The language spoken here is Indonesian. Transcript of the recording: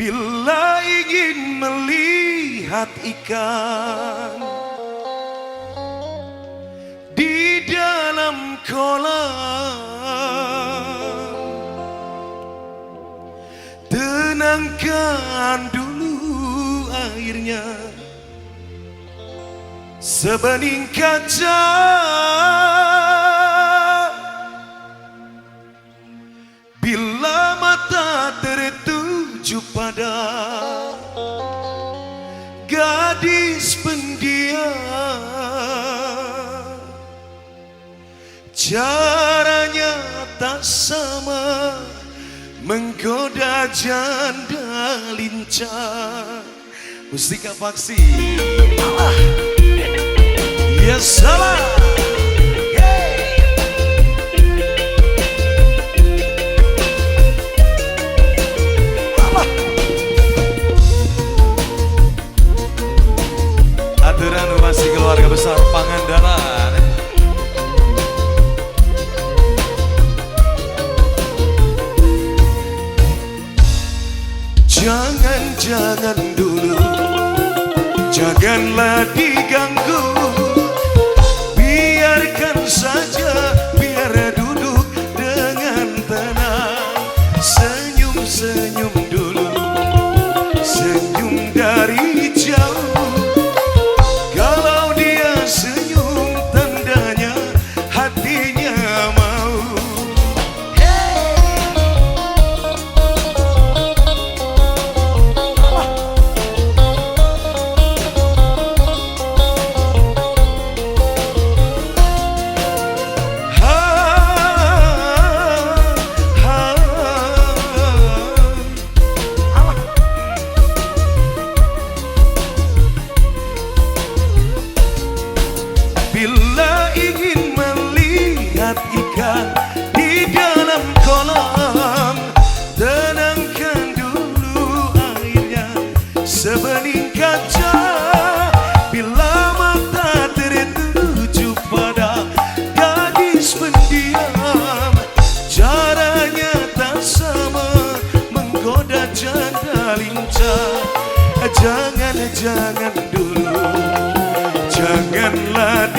Bila ingin melihat ikan di dalam kolam, tenangkan dulu airnya sebening kaca. Bila mata tertuju pada gadis pendiam, caranya tak sama menggoda janda lincah. Mustika Paksi, ya salah. Masih keluarga besar Pangandaran. Jangan dulu, janganlah diganggu. Biarkan saja, biar duduk dengan tenang. Senyum-senyum dulu, senyum dari jauh. Bila ingin melihat ikan di dalam kolam, tenangkan dulu airnya sebening kaca. Bila mata tertuju pada gadis pendiam, caranya tak sama menggoda janda lincah. Jangan dulu, janganlah